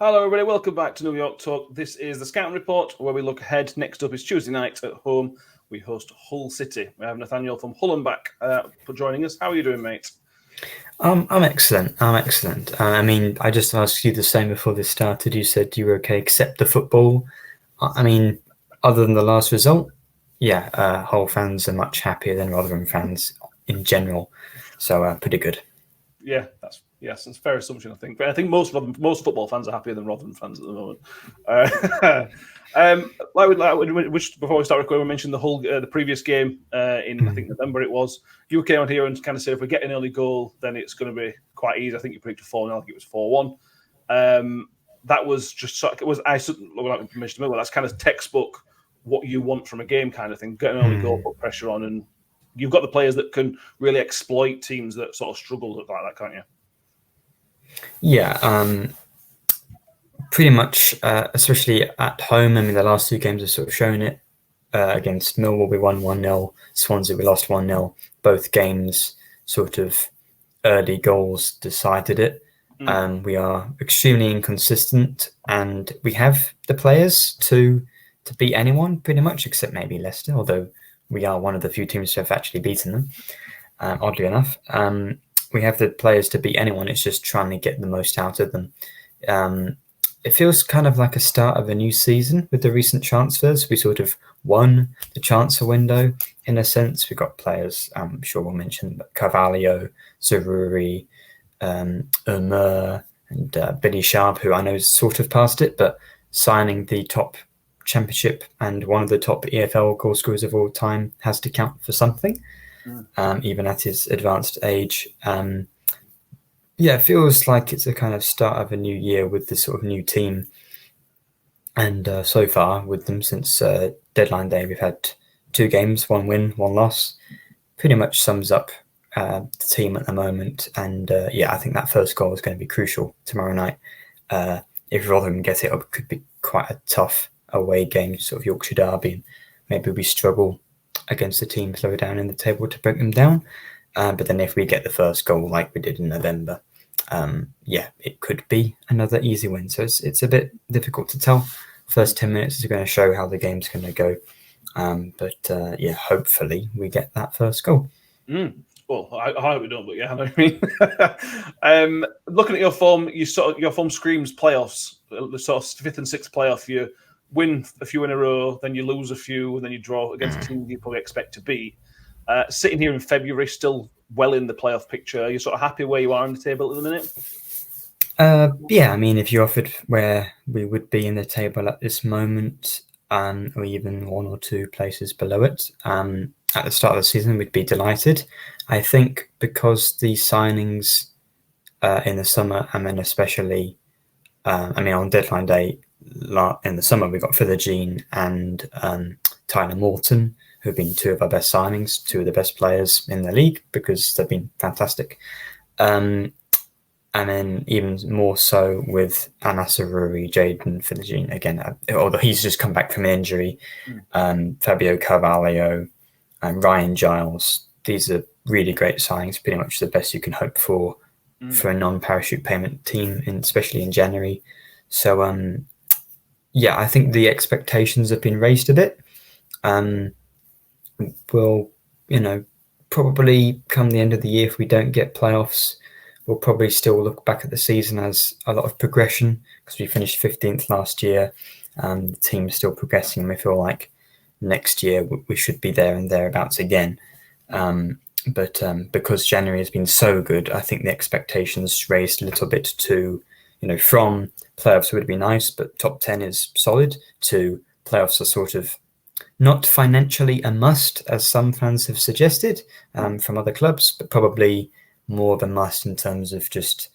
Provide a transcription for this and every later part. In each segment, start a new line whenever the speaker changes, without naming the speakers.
Hello, everybody. Welcome back to New York Talk. This is the Scouting Report, where we look ahead. Next up is Tuesday night at home. We host Hull City. We have Nathaniel from Hull and back for joining us. How are you doing, mate?
I'm excellent. I just asked you the same before this started. You said you were okay, except the football. Other than the last result, Hull fans are much happier than Rotherham fans in general. So pretty good.
Yeah, that's a fair assumption, I think. But I think most football fans are happier than Rotherham fans at the moment. Before we start recording, we mentioned the previous game in I think November it was. You came on here and kind of said if we get an early goal, then it's going to be quite easy. I think you predicted 4-0. I think it was 4-1. That was just it was that's kind of textbook what you want from a game kind of thing. Get an early goal, put pressure on, and you've got the players that can really exploit teams that sort of struggle like that, can't you?
Yeah, pretty much, especially at home. I mean, the last two games have sort of shown it. Against Millwall, we won 1-0. Swansea, we lost 1-0. Both games, sort of early goals decided it. We are extremely inconsistent, and we have the players to beat anyone, pretty much, except maybe Leicester, although we are one of the few teams who have actually beaten them, oddly enough. We have the players to beat anyone. It's just trying to get the most out of them. It feels kind of like a start of a new season with the recent transfers. We sort of won the transfer window in a sense. We've got players, I'm sure we'll mention, Carvalho, Zaruri, Umar, and Billy Sharp, who I know is sort of past it, but signing the top Championship and one of the top EFL goal scorers of all time has to count for something, even at his advanced age. It feels like it's a kind of start of a new year with this sort of new team. And so far with them since deadline day, we've had 2 games, 1 win, 1 loss. Pretty much sums up the team at the moment. And I think that first goal is going to be crucial tomorrow night. If Rotherham get it up, it could be quite a tough away game, sort of Yorkshire derby, and maybe we struggle against the teams lower down in the table to break them down. But then if we get the first goal like we did in November, it could be another easy win. So it's a bit difficult to tell. First 10 minutes is going to show how the game's going to go. Hopefully we get that first goal.
Well, I hope we don't, but yeah, I know what I mean. Looking at your form, your form screams playoffs. The sort of 5th and 6th playoff. You win a few in a row, then you lose a few, and then you draw against a team you probably expect to beat. Sitting here in February, still well in the playoff picture. Are you sort of happy where you are on the table at the minute?
I mean, if you offered where we would be in the table at this moment, or even 1 or 2 places below it, at the start of the season, we'd be delighted. I think because the signings in the summer, and then especially, on deadline day in the summer, we got Philogene and Tyler Morton, who have been 2 of our best signings, 2 of the best players in the league because they've been fantastic. And then even more so with Anas Aruri, Jaden Philogene, again, although he's just come back from injury, Fabio Carvalho, and Ryan Giles. These are really great signings, pretty much the best you can hope for a non-parachute payment team, especially in January. So, I think the expectations have been raised a bit. We'll, probably come the end of the year, if we don't get playoffs, we'll probably still look back at the season as a lot of progression because we finished 15th last year. The team's still progressing, and we feel like next year we should be there and thereabouts again. But because January has been so good, I think the expectations raised a little bit to, from playoffs would be nice, but top 10 is solid, to playoffs are sort of not financially a must, as some fans have suggested from other clubs, but probably more of a must in terms of just,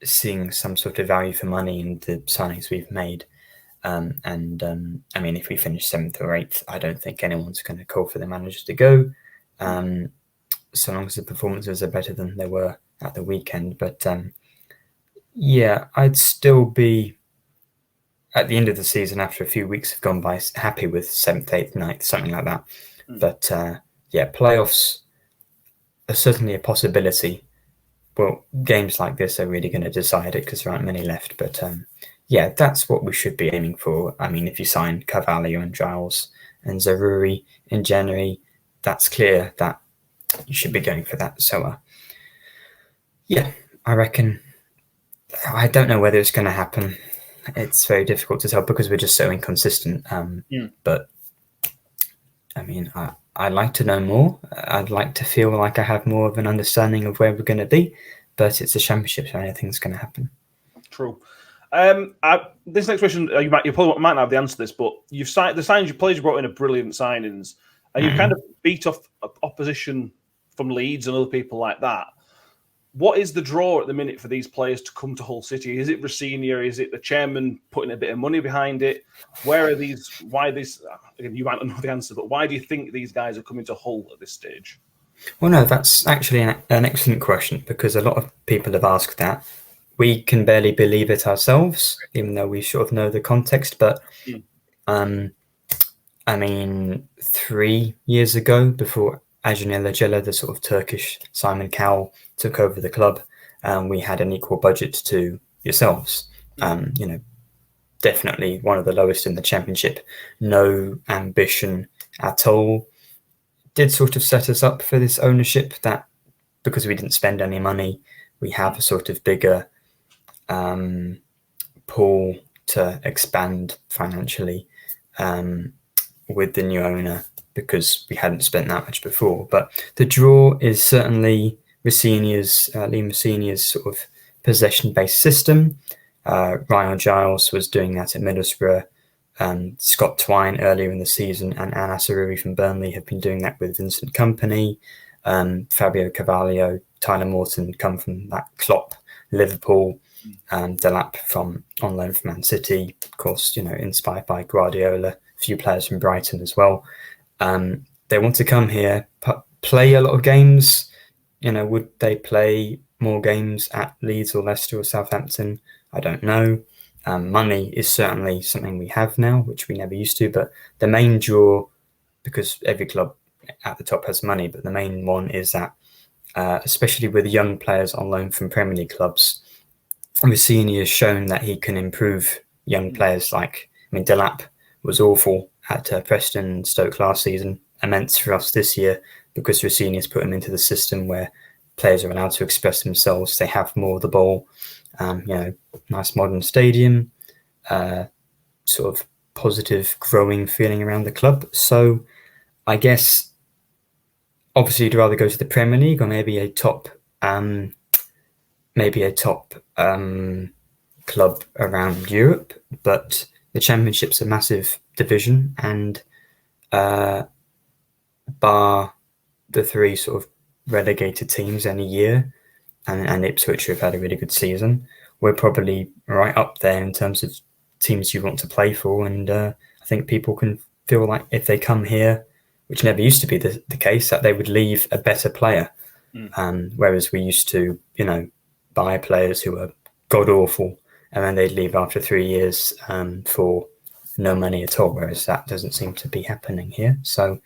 seeing some sort of value for money in the signings we've made. If we finish 7th or 8th, I don't think anyone's going to call for the managers to go, so long as the performances are better than they were at the weekend. But I'd still be, at the end of the season, after a few weeks have gone by, happy with 7th, 8th, 9th, something like that. But playoffs are certainly a possibility, well, games like this are really going to decide it because there aren't many left. But yeah, that's what we should be aiming for. I mean, if you sign Carvalho and Giles and Zaruri in January, that's clear that you should be going for that. So yeah, I reckon. I don't know whether it's going to happen. It's very difficult to tell because we're just so inconsistent. But I mean, I'd like to know more. I'd like to feel like I have more of an understanding of where we're going to be. But it's a championship, so anything's going to happen.
True. This next question, you probably might not have the answer to this, but you've signed the signings, your players you brought in are brilliant signings, and you've kind of beat off opposition from Leeds and other people like that. What is the draw at the minute for these players to come to Hull City? Is it Rossini? Is it the chairman putting a bit of money behind it? Where are these? Why this? Again, you might not know the answer, but why do you think these guys are coming to Hull at this stage?
Well, no, that's actually an excellent question because a lot of people have asked that. We can barely believe it ourselves, even though we sort of know the context. But I mean, 3 years ago, before Ajin Ilacela, the sort of Turkish Simon Cowell, took over the club, we had an equal budget to yourselves. Definitely one of the lowest in the championship. No ambition at all. Did sort of set us up for this ownership that because we didn't spend any money, we have a sort of bigger pool to expand financially with the new owner because we hadn't spent that much before. But the draw is certainly Liam Rossini's sort of possession-based system. Ryan Giles was doing that at Middlesbrough. Scott Twine earlier in the season and Anas Aruri from Burnley have been doing that with Vincent Kompany. Fabio Carvalho, Tyler Morton come from that Klopp, Liverpool, Delap from on loan from Man City, of course, inspired by Guardiola, a few players from Brighton as well. They want to come here, play a lot of games. Would they play more games at Leeds or Leicester or Southampton? I don't know. Money is certainly something we have now, which we never used to. But the main draw, because every club at the top has money, but the main one is that, especially with young players on loan from Premier League clubs, Rossini has shown that he can improve young players. Delap was awful at Preston and Stoke last season, immense for us this year because Rossini has put him into the system where players are allowed to express themselves. They have more of the ball. Nice modern stadium, sort of positive growing feeling around the club. So I guess obviously you'd rather go to the Premier League or maybe a top club around Europe, but the Championship's a massive division, and bar the 3 sort of relegated teams any year, and Ipswich have had a really good season, we're probably right up there in terms of teams you want to play for, and I think people can feel like if they come here, which never used to be the case, that they would leave a better player. Whereas we used to, buy players who were god-awful and then they'd leave after 3 years for no money at all, whereas that doesn't seem to be happening here. So,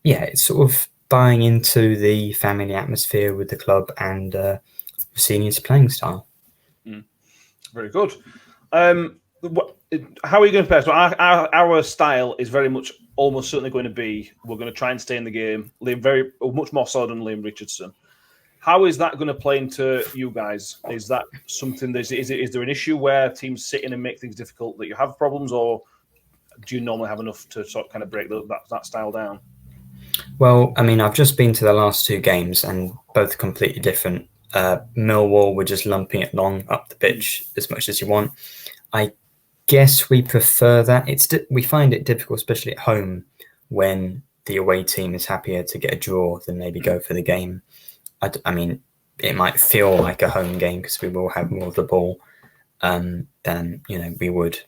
yeah, it's sort of buying into the family atmosphere with the club and Rossini's playing style.
Very good. How are you going to play? So our style is very much almost certainly going to be, we're going to try and stay in the game. Much more so than Liam Richardson. How is that going to play into you guys? Is that something? Is there an issue where teams sit in and make things difficult that you have problems, or do you normally have enough to sort of kind of break that style down?
Well, I mean, I've just been to the last 2 games and both completely different. Millwall were just lumping it long up the pitch as much as you want. I guess we prefer that. We find it difficult, especially at home, when the away team is happier to get a draw than maybe go for the game. I mean, it might feel like a home game because we will have more of the ball than we would,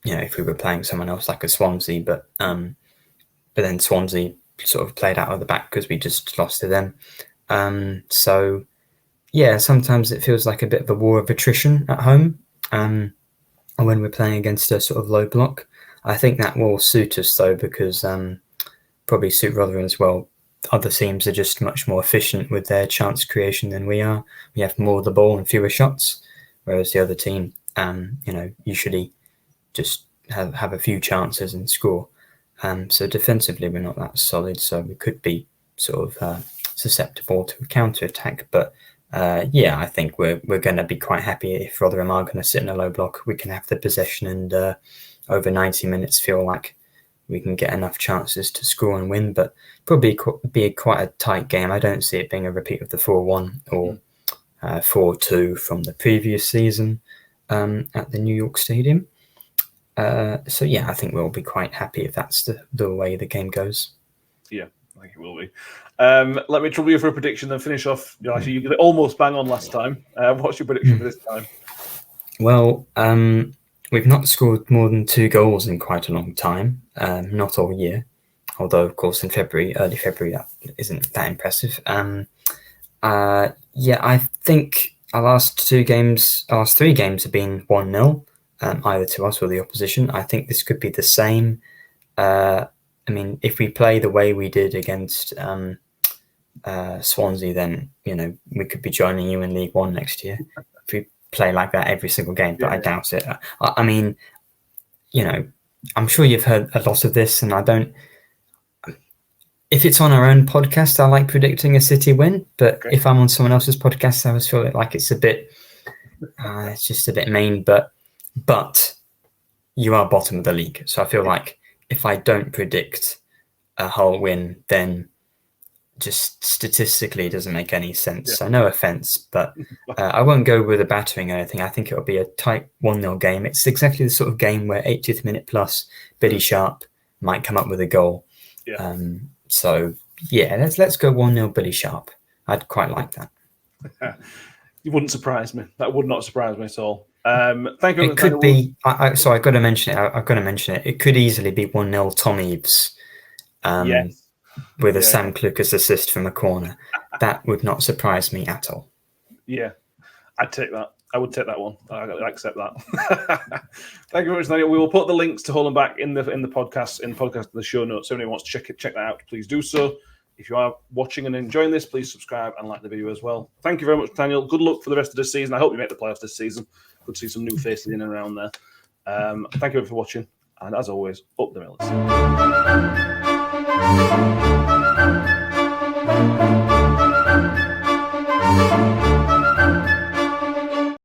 if we were playing someone else like a Swansea. But then Swansea sort of played out of the back because we just lost to them. So yeah, sometimes it feels like a bit of a war of attrition at home when we're playing against a sort of low block. I think that will suit us though, because probably suit Rotherham as well. other teams are just much more efficient with their chance creation than we are. We have more of the ball and fewer shots, whereas the other team, usually just have a few chances and score. So defensively, we're not that solid, so we could be sort of susceptible to a counter attack. But I think we're going to be quite happy if Rotherham are going to sit in a low block. We can have the possession and over 90 minutes feel like we can get enough chances to score and win. But probably be quite a tight game. I don't see it being a repeat of the 4-1 or 4-2 from the previous season at the New York Stadium. I think we'll be quite happy if that's the way the game goes.
Yeah, I think it will be. Let me trouble you for a prediction, then finish off. Actually, you got almost bang on last time. What's your prediction for this time?
Well, we've not scored more than 2 goals in quite a long time. Not all year, although of course in early February, that isn't that impressive. I think our last 3 games have been 1-0. Either to us or the opposition. I think this could be the same. If we play the way we did against Swansea, then we could be joining you in League One next year. If we play like that every single game, but I doubt it. I'm sure you've heard a lot of this, and I don't. If it's on our own podcast, I like predicting a City win, but if I'm on someone else's podcast, I always feel like it's a bit. It's just a bit mean, but you are bottom of the league. So I feel like if I don't predict a Hull win, then just statistically it doesn't make any sense. Yeah. So no offence, but I won't go with a battering or anything. I think it'll be a tight 1-0 game. It's exactly the sort of game where 80th minute plus Billy Sharp might come up with a goal. Yeah. Let's go 1-0 Billy Sharp. I'd quite like that.
You wouldn't surprise me. That would not surprise me at all. Thank you.
It could be. I've got to mention it. I've got to mention it. It could easily be 1-0 Tom Eaves, with a Sam Klukas assist from a corner. That would not surprise me at all. Yeah,
I'd take that. I would take that one. I accept that. Thank you very much, Nathaniel. We will put the links to Hull and Back in the podcast in the show notes. If anyone wants to check that out, please do so. If you are watching and enjoying this, please subscribe and like the video as well. Thank you very much, Nathaniel. Good luck for the rest of the season. I hope you make the playoffs this season. Good to see some new faces in and around there. Thank you for watching. And as always, up the Millers.